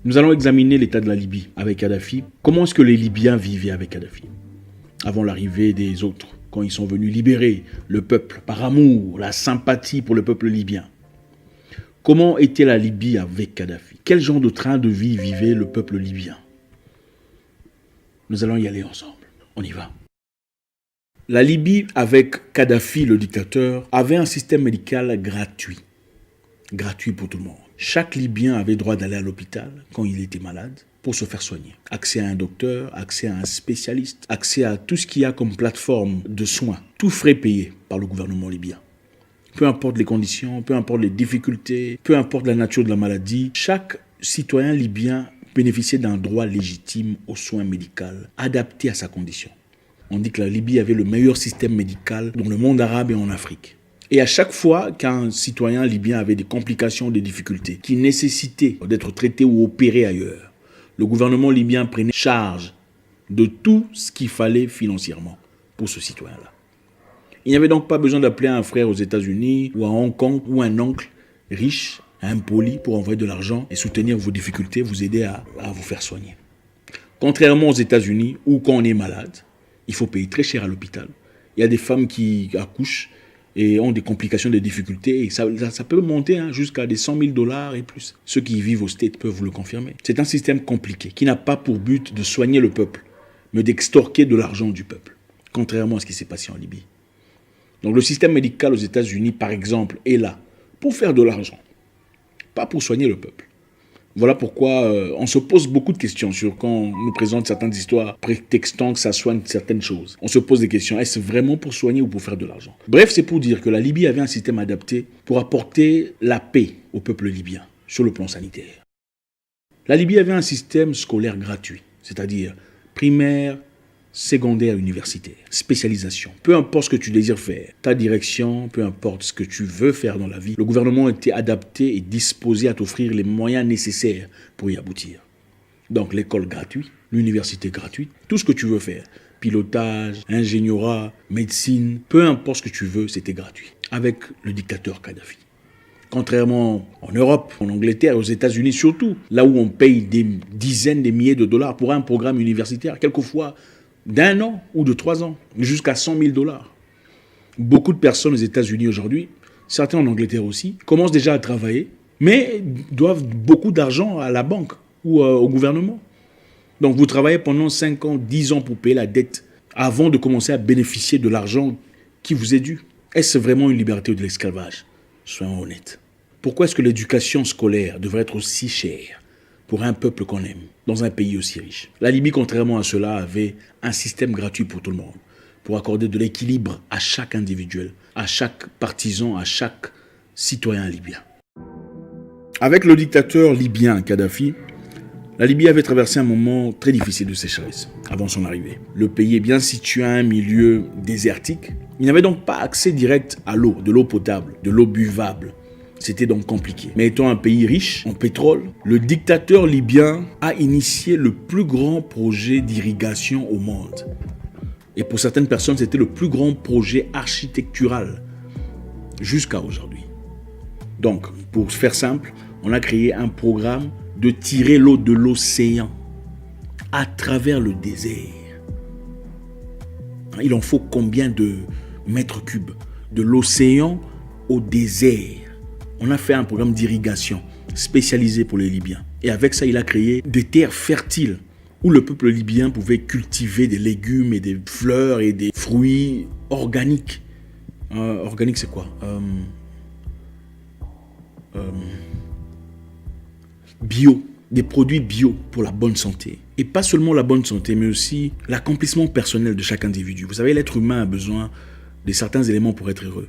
Nous allons examiner l'état de la Libye avec Kadhafi. Comment est-ce que les Libyens vivaient avec Kadhafi avant l'arrivée des autres, quand ils sont venus libérer le peuple par amour, la sympathie pour le peuple libyen. Comment était la Libye avec Kadhafi? Quel genre de train de vie vivait le peuple libyen? Nous allons y aller ensemble. On y va. La Libye, avec Kadhafi, le dictateur, avait un système médical gratuit. Gratuit pour tout le monde. Chaque Libyen avait droit d'aller à l'hôpital quand il était malade pour se faire soigner. Accès à un docteur, accès à un spécialiste, accès à tout ce qu'il y a comme plateforme de soins. Tout frais payé par le gouvernement libyen. Peu importe les conditions, peu importe les difficultés, peu importe la nature de la maladie, chaque citoyen libyen bénéficiait d'un droit légitime aux soins médicaux adaptés à sa condition. On dit que la Libye avait le meilleur système médical dans le monde arabe et en Afrique. Et à chaque fois qu'un citoyen libyen avait des complications, des difficultés qui nécessitaient d'être traité ou opéré ailleurs, le gouvernement libyen prenait charge de tout ce qu'il fallait financièrement pour ce citoyen-là. Il n'y avait donc pas besoin d'appeler un frère aux États-Unis ou à Hong Kong ou un oncle riche, impoli pour envoyer de l'argent et soutenir vos difficultés, vous aider à vous faire soigner. Contrairement aux États-Unis où quand on est malade, il faut payer très cher à l'hôpital. Il y a des femmes qui accouchent et ont des complications, des difficultés, et ça peut monter jusqu'à des 100 000 $ et plus. Ceux qui vivent aux States peuvent vous le confirmer. C'est un système compliqué, qui n'a pas pour but de soigner le peuple, mais d'extorquer de l'argent du peuple, contrairement à ce qui s'est passé en Libye. Donc le système médical aux États-Unis, par exemple, est là pour faire de l'argent, pas pour soigner le peuple. Voilà pourquoi on se pose beaucoup de questions sur quand on nous présente certaines histoires prétextant que ça soigne certaines choses. On se pose des questions, est-ce vraiment pour soigner ou pour faire de l'argent? Bref, c'est pour dire que la Libye avait un système adapté pour apporter la paix au peuple libyen sur le plan sanitaire. La Libye avait un système scolaire gratuit, c'est-à-dire primaire, secondaire, universitaire, spécialisation. Peu importe ce que tu désires faire, ta direction, peu importe ce que tu veux faire dans la vie, le gouvernement était adapté et disposé à t'offrir les moyens nécessaires pour y aboutir. Donc l'école gratuite, l'université gratuite, tout ce que tu veux faire, pilotage, ingénierat, médecine, peu importe ce que tu veux, c'était gratuit. Avec le dictateur Kadhafi. Contrairement en Europe, en Angleterre et aux États-Unis surtout, là où on paye des dizaines de milliers de dollars pour un programme universitaire, quelquefois d'1 an ou de 3 ans, jusqu'à 100 000 $. Beaucoup de personnes aux États-Unis aujourd'hui, certains en Angleterre aussi, commencent déjà à travailler, mais doivent beaucoup d'argent à la banque ou au gouvernement. Donc vous travaillez pendant 5 ans, 10 ans pour payer la dette avant de commencer à bénéficier de l'argent qui vous est dû. Est-ce vraiment une liberté ou de l'esclavage? Soyons honnêtes. Pourquoi est-ce que l'éducation scolaire devrait être aussi chère pour un peuple qu'on aime, dans un pays aussi riche? La Libye, contrairement à cela, avait un système gratuit pour tout le monde, pour accorder de l'équilibre à chaque individuel, à chaque partisan, à chaque citoyen libyen. Avec le dictateur libyen Kadhafi, la Libye avait traversé un moment très difficile de sécheresse avant son arrivée. Le pays est bien situé à un milieu désertique. Il n'avait donc pas accès direct à l'eau, de l'eau potable, de l'eau buvable. C'était donc compliqué. Mais étant un pays riche en pétrole, le dictateur libyen a initié le plus grand projet d'irrigation au monde. Et pour certaines personnes, c'était le plus grand projet architectural jusqu'à aujourd'hui. Donc, pour faire simple, on a créé un programme de tirer l'eau de l'océan à travers le désert. Il en faut combien de mètres cubes de l'océan au désert? On a fait un programme d'irrigation spécialisé pour les Libyens. Et avec ça, il a créé des terres fertiles où le peuple libyen pouvait cultiver des légumes et des fleurs et des fruits organiques. Organique, c'est quoi? Bio. Des produits bio pour la bonne santé. Et pas seulement la bonne santé, mais aussi l'accomplissement personnel de chaque individu. Vous savez, l'être humain a besoin de certains éléments pour être heureux.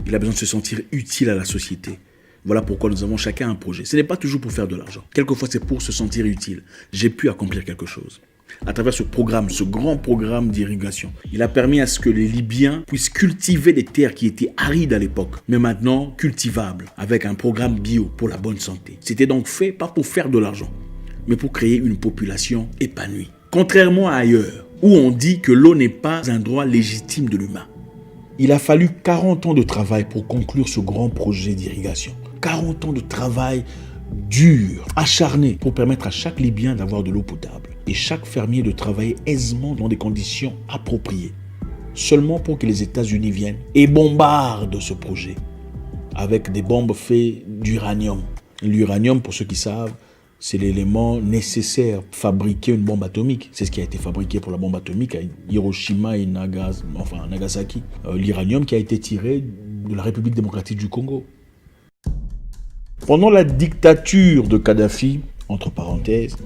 Il a besoin de se sentir utile à la société. Voilà pourquoi nous avons chacun un projet. Ce n'est pas toujours pour faire de l'argent. Quelquefois, c'est pour se sentir utile. J'ai pu accomplir quelque chose. À travers ce programme, ce grand programme d'irrigation, il a permis à ce que les Libyens puissent cultiver des terres qui étaient arides à l'époque, mais maintenant cultivables, avec un programme bio pour la bonne santé. C'était donc fait pas pour faire de l'argent, mais pour créer une population épanouie. Contrairement à ailleurs, où on dit que l'eau n'est pas un droit légitime de l'humain. Il a fallu 40 ans de travail pour conclure ce grand projet d'irrigation. 40 ans de travail dur, acharné pour permettre à chaque Libyen d'avoir de l'eau potable et chaque fermier de travailler aisément dans des conditions appropriées. Seulement pour que les États-Unis viennent et bombardent ce projet avec des bombes faites d'uranium. L'uranium, pour ceux qui savent, c'est l'élément nécessaire pour fabriquer une bombe atomique. C'est ce qui a été fabriqué pour la bombe atomique à Hiroshima et Nagasaki. L'uranium qui a été tiré de la République démocratique du Congo. Pendant la dictature de Kadhafi, entre parenthèses,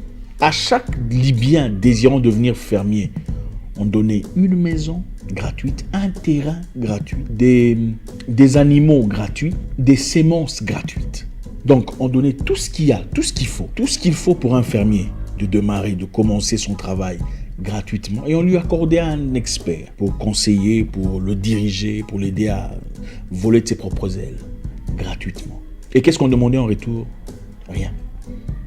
à chaque Libyen désirant devenir fermier, on donnait une maison gratuite, un terrain gratuit, des animaux gratuits, des semences gratuites. Donc, on donnait tout ce qu'il y a, tout ce qu'il faut pour un fermier de démarrer, de commencer son travail gratuitement. Et on lui accordait un expert pour conseiller, pour le diriger, pour l'aider à voler de ses propres ailes, gratuitement. Et qu'est-ce qu'on demandait en retour? Rien.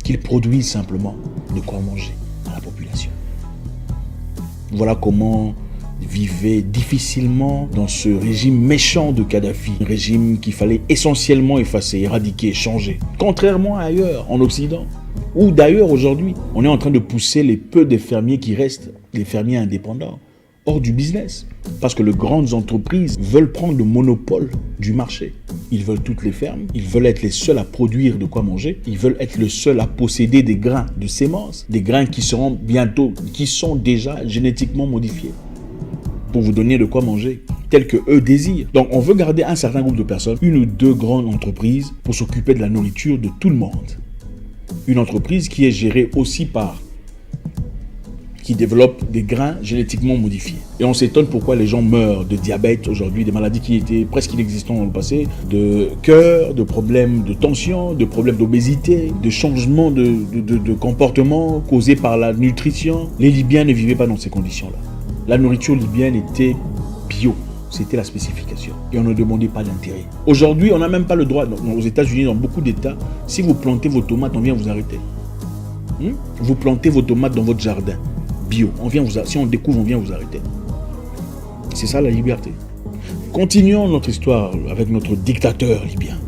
Qu'il produise simplement de quoi manger à la population. Voilà comment vivait difficilement dans ce régime méchant de Kadhafi, un régime qu'il fallait essentiellement effacer, éradiquer, changer. Contrairement à ailleurs, en Occident, ou d'ailleurs aujourd'hui, on est en train de pousser les peu des fermiers qui restent, les fermiers indépendants, hors du business. Parce que les grandes entreprises veulent prendre le monopole du marché. Ils veulent toutes les fermes, ils veulent être les seuls à produire de quoi manger, ils veulent être les seuls à posséder des grains de semences, des grains qui seront bientôt, qui sont déjà génétiquement modifiés pour vous donner de quoi manger, tel que eux désirent. Donc on veut garder un certain groupe de personnes, une ou deux grandes entreprises pour s'occuper de la nourriture de tout le monde. Une entreprise qui est gérée aussi par qui développe des grains génétiquement modifiés. Et on s'étonne pourquoi les gens meurent de diabète aujourd'hui, des maladies qui étaient presque inexistantes dans le passé, de cœur, de problèmes de tension, de problèmes d'obésité, de changements de comportement causés par la nutrition. Les Libyens ne vivaient pas dans ces conditions-là. La nourriture libyenne était bio. C'était la spécification. Et on ne demandait pas d'intérêt. Aujourd'hui, on n'a même pas le droit. Aux États-Unis, dans beaucoup d'États, si vous plantez vos tomates, on vient vous arrêter. Vous plantez vos tomates dans votre jardin. Bio. Si on découvre, on vient vous arrêter. C'est ça la liberté. Continuons notre histoire avec notre dictateur libyen.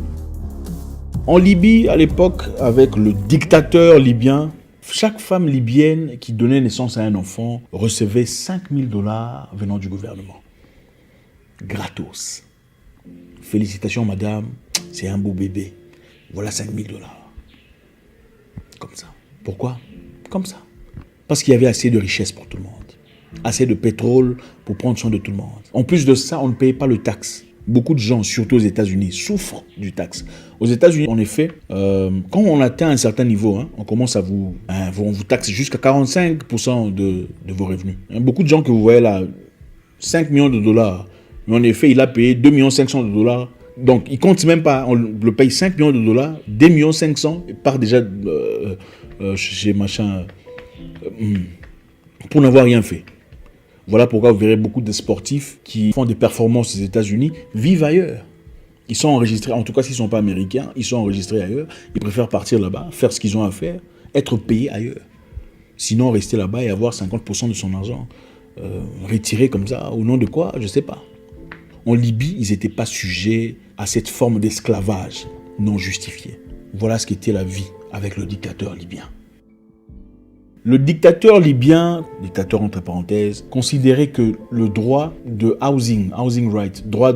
En Libye, à l'époque, avec le dictateur libyen, chaque femme libyenne qui donnait naissance à un enfant recevait $5 000 venant du gouvernement. Gratos. Félicitations madame, c'est un beau bébé. Voilà $5 000. Comme ça. Pourquoi? Comme ça. Parce qu'il y avait assez de richesse pour tout le monde. Assez de pétrole pour prendre soin de tout le monde. En plus de ça, on ne payait pas le taxe. Beaucoup de gens, surtout aux États-Unis, souffrent du taxe. Aux États-Unis, en effet, quand on atteint un certain niveau, on commence à on vous taxe jusqu'à 45% de vos revenus. Beaucoup de gens que vous voyez là, $5 millions, mais en effet, il a payé 2,5 millions. Donc, il ne compte même pas, on le paye $5 millions, 2,5 millions, il part déjà chez machin, pour n'avoir rien fait. Voilà pourquoi vous verrez beaucoup de sportifs qui font des performances aux États-Unis vivent ailleurs. Ils sont enregistrés, en tout cas s'ils ne sont pas américains, ils sont enregistrés ailleurs. Ils préfèrent partir là-bas, faire ce qu'ils ont à faire, être payés ailleurs. Sinon, rester là-bas et avoir 50% de son argent retiré comme ça, au nom de quoi, je ne sais pas. En Libye, ils n'étaient pas sujets à cette forme d'esclavage non justifiée. Voilà ce qu'était la vie avec le dictateur libyen. Le dictateur libyen, dictateur entre parenthèses, considérait que le droit de housing right, droit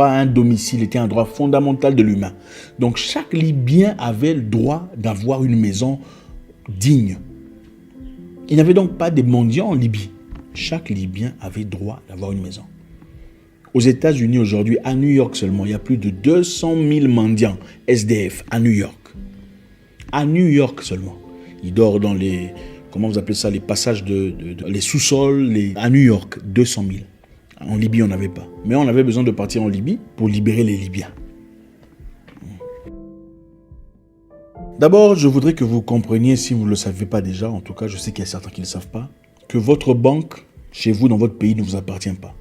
à un domicile était un droit fondamental de l'humain. Donc chaque Libyen avait le droit d'avoir une maison digne. Il n'y avait donc pas de mendiants en Libye. Chaque Libyen avait droit d'avoir une maison. Aux États-Unis aujourd'hui, à New York seulement, il y a plus de 200 000 mendiants SDF à New York. À New York seulement. Ils dorment dans les, comment vous appelez ça, les passages les sous-sols, à New York, 200 000. En Libye, on n'avait pas. Mais on avait besoin de partir en Libye pour libérer les Libyens. D'abord, je voudrais que vous compreniez, si vous ne le savez pas déjà, en tout cas, je sais qu'il y a certains qui ne le savent pas, que votre banque, chez vous, dans votre pays, ne vous appartient pas.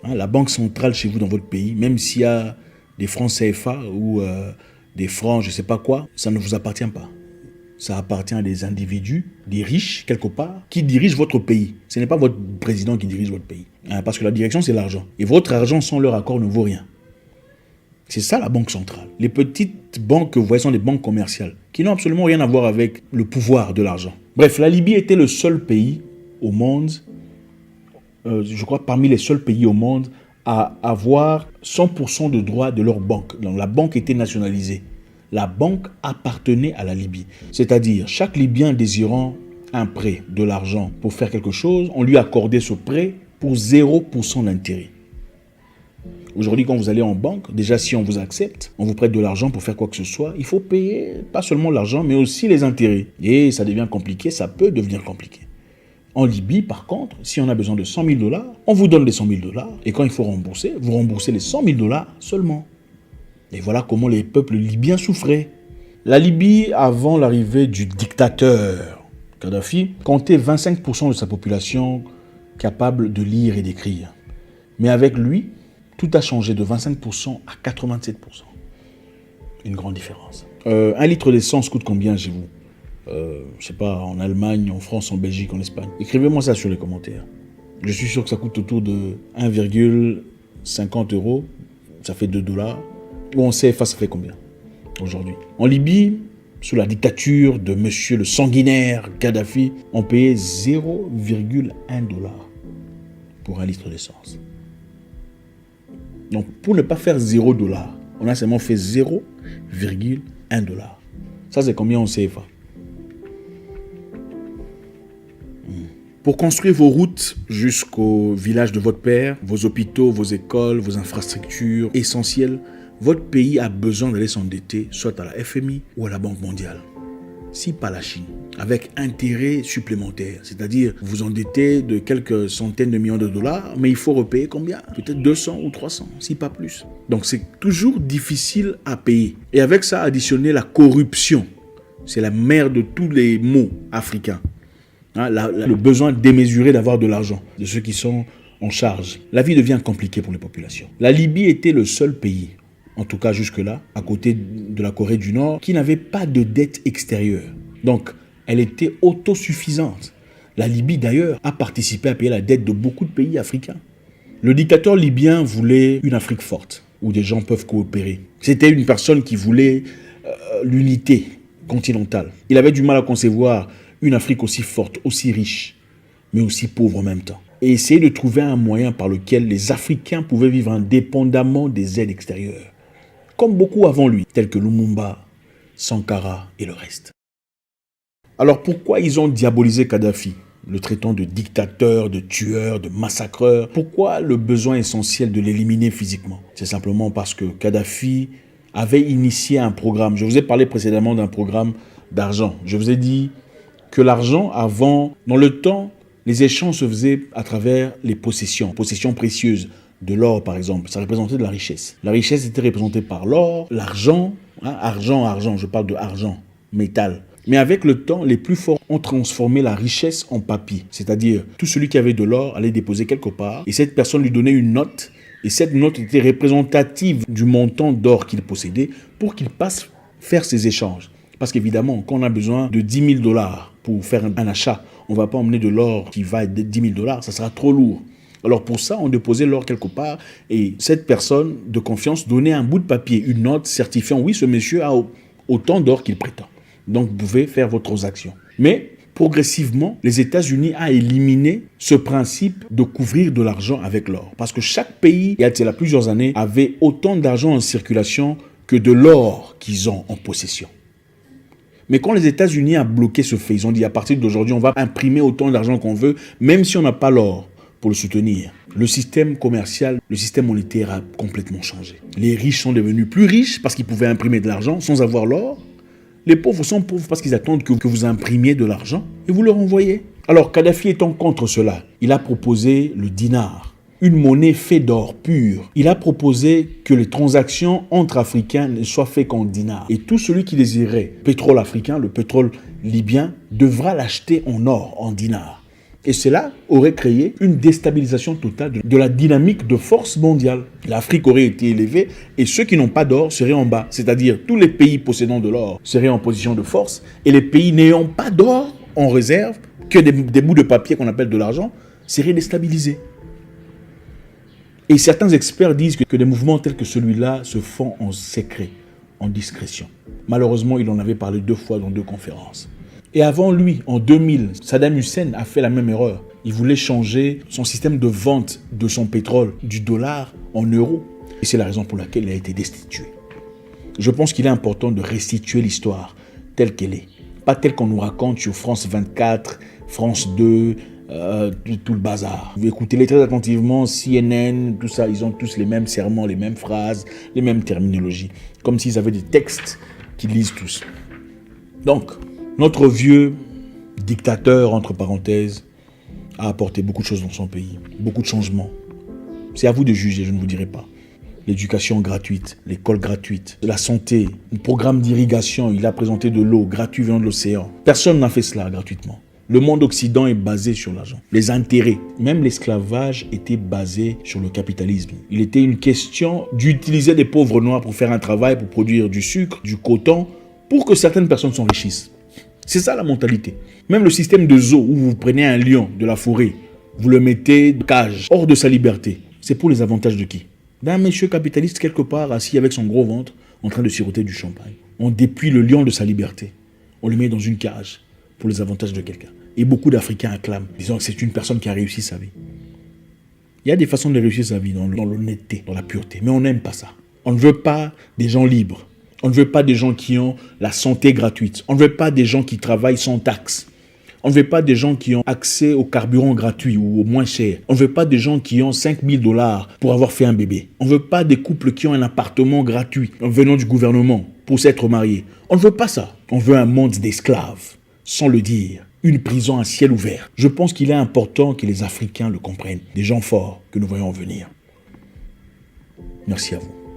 La banque centrale chez vous, dans votre pays, même s'il y a des francs CFA ou des francs, je ne sais pas quoi, ça ne vous appartient pas. Ça appartient à des individus, des riches, quelque part, qui dirigent votre pays. Ce n'est pas votre président qui dirige votre pays. Parce que la direction, c'est l'argent. Et votre argent, sans leur accord, ne vaut rien. C'est ça la banque centrale. Les petites banques que vous voyez sont des banques commerciales qui n'ont absolument rien à voir avec le pouvoir de l'argent. Bref, la Libye était le seul pays au monde, je crois parmi les seuls pays au monde, à avoir 100% de droits de leur banque. Donc, la banque était nationalisée. La banque appartenait à la Libye. C'est-à-dire, chaque Libyen désirant un prêt, de l'argent pour faire quelque chose, on lui accordait ce prêt pour 0% d'intérêt. Aujourd'hui, quand vous allez en banque, déjà si on vous accepte, on vous prête de l'argent pour faire quoi que ce soit, il faut payer pas seulement l'argent, mais aussi les intérêts. Et ça devient compliqué, ça peut devenir compliqué. En Libye, par contre, si on a besoin de 100 000 $, on vous donne les 100 000 $. Et quand il faut rembourser, vous remboursez les 100 000 $ seulement. Et voilà comment les peuples libyens souffraient. La Libye, avant l'arrivée du dictateur Kadhafi, comptait 25% de sa population capable de lire et d'écrire. Mais avec lui, tout a changé de 25% à 87%. Une grande différence. Un litre d'essence coûte combien chez vous? Je sais pas, en Allemagne, en France, en Belgique, en Espagne. Écrivez-moi ça sur les commentaires. Je suis sûr que ça coûte autour de 1,50 €. Ça fait 2 $. Ou en CFA, ça fait combien aujourd'hui? En Libye, sous la dictature de monsieur le sanguinaire Kadhafi, on payait 0,1 $ pour un litre d'essence. Donc, pour ne pas faire 0 $, on a seulement fait 0,1 $. Ça, c'est combien en CFA? Pour construire vos routes jusqu'au village de votre père, vos hôpitaux, vos écoles, vos infrastructures essentielles, votre pays a besoin d'aller s'endetter soit à la FMI ou à la Banque mondiale. Si pas la Chine, avec intérêt supplémentaire. C'est-à-dire, vous endettez de quelques centaines de millions de dollars, mais il faut repayer combien? Peut-être 200 ou 300, si pas plus. Donc c'est toujours difficile à payer. Et avec ça, additionner la corruption. C'est la mère de tous les maux africains. Le besoin démesuré d'avoir de l'argent, de ceux qui sont en charge. La vie devient compliquée pour les populations. La Libye était le seul pays, en tout cas jusque-là, à côté de la Corée du Nord, qui n'avait pas de dette extérieure. Donc, elle était autosuffisante. La Libye, d'ailleurs, a participé à payer la dette de beaucoup de pays africains. Le dictateur libyen voulait une Afrique forte, où des gens peuvent coopérer. C'était une personne qui voulait l'unité continentale. Il avait du mal à concevoir une Afrique aussi forte, aussi riche, mais aussi pauvre en même temps. Et essayer de trouver un moyen par lequel les Africains pouvaient vivre indépendamment des aides extérieures. Comme beaucoup avant lui, tels que Lumumba, Sankara et le reste. Alors pourquoi ils ont diabolisé Kadhafi, le traitant de dictateur, de tueur, de massacreur? Pourquoi le besoin essentiel de l'éliminer physiquement? C'est simplement parce que Kadhafi avait initié un programme. Je vous ai parlé précédemment d'un programme d'argent. Je vous ai dit que l'argent, avant, dans le temps, les échanges se faisaient à travers les possessions précieuses, de l'or par exemple. Ça représentait de la richesse. La richesse était représentée par l'or, l'argent, argent, je parle de argent, métal. Mais avec le temps, les plus forts ont transformé la richesse en papier. C'est-à-dire, tout celui qui avait de l'or allait déposer quelque part et cette personne lui donnait une note et cette note était représentative du montant d'or qu'il possédait pour qu'il passe faire ses échanges. Parce qu'évidemment, quand on a besoin de 10 000 $ pour faire un achat, on ne va pas emmener de l'or qui va être de 10 000 $, ça sera trop lourd. Alors pour ça, on déposait l'or quelque part et cette personne de confiance donnait un bout de papier, une note certifiant, oui, ce monsieur a autant d'or qu'il prétend. Donc vous pouvez faire vos transactions. Mais progressivement, les États-Unis ont éliminé ce principe de couvrir de l'argent avec l'or. Parce que chaque pays, il y a cela plusieurs années, avait autant d'argent en circulation que de l'or qu'ils ont en possession. Mais quand les États-Unis ont bloqué ce fait, ils ont dit à partir d'aujourd'hui, on va imprimer autant d'argent qu'on veut, même si on n'a pas l'or pour le soutenir. Le système commercial, le système monétaire a complètement changé. Les riches sont devenus plus riches parce qu'ils pouvaient imprimer de l'argent sans avoir l'or. Les pauvres sont pauvres parce qu'ils attendent que vous imprimiez de l'argent et vous leur envoyez. Alors Kadhafi étant contre cela, il a proposé le dinar, une monnaie faite d'or pur. Il a proposé que les transactions entre Africains ne soient faites qu'en dinars. Et tout celui qui désirait pétrole africain, le pétrole libyen, devra l'acheter en or, en dinars. Et cela aurait créé une déstabilisation totale de la dynamique de force mondiale. L'Afrique aurait été élevée et ceux qui n'ont pas d'or seraient en bas. C'est-à-dire tous les pays possédant de l'or seraient en position de force et les pays n'ayant pas d'or en réserve, que des bouts de papier qu'on appelle de l'argent, seraient déstabilisés. Et certains experts disent que des mouvements tels que celui-là se font en secret, en discrétion. Malheureusement, il en avait parlé 2 fois dans 2 conférences. Et avant lui, en 2000, Saddam Hussein a fait la même erreur. Il voulait changer son système de vente de son pétrole du dollar en euros. Et c'est la raison pour laquelle il a été destitué. Je pense qu'il est important de restituer l'histoire telle qu'elle est. Pas telle qu'on nous raconte sur France 24, France 2, tout le bazar. Vous écoutez-les très attentivement, CNN, tout ça, ils ont tous les mêmes serments, les mêmes phrases, les mêmes terminologies. Comme s'ils avaient des textes qu'ils lisent tous. Donc, notre vieux dictateur, entre parenthèses, a apporté beaucoup de choses dans son pays, beaucoup de changements. C'est à vous de juger, je ne vous dirai pas. L'éducation gratuite, l'école gratuite, la santé, un programme d'irrigation, il a présenté de l'eau gratuite venant de l'océan. Personne n'a fait cela gratuitement. Le monde occident est basé sur l'argent, les intérêts. Même l'esclavage était basé sur le capitalisme. Il était une question d'utiliser des pauvres noirs pour faire un travail, pour produire du sucre, du coton, pour que certaines personnes s'enrichissent. C'est ça la mentalité. Même le système de zoo où vous prenez un lion de la forêt, vous le mettez de cage, hors de sa liberté. C'est pour les avantages de qui? D'un monsieur capitaliste quelque part assis avec son gros ventre en train de siroter du champagne. On dépouille le lion de sa liberté. On le met dans une cage pour les avantages de quelqu'un. Et beaucoup d'Africains acclament, disant que c'est une personne qui a réussi sa vie. Il y a des façons de réussir sa vie dans l'honnêteté, dans la pureté. Mais on n'aime pas ça. On ne veut pas des gens libres. On ne veut pas des gens qui ont la santé gratuite. On ne veut pas des gens qui travaillent sans taxes. On ne veut pas des gens qui ont accès au carburant gratuit ou au moins cher. On ne veut pas des gens qui ont 5 000 $ pour avoir fait un bébé. On ne veut pas des couples qui ont un appartement gratuit venant du gouvernement pour s'être mariés. On ne veut pas ça. On veut un monde d'esclaves, sans le dire. Une prison à ciel ouvert. Je pense qu'il est important que les Africains le comprennent. Des gens forts que nous voyons venir. Merci à vous.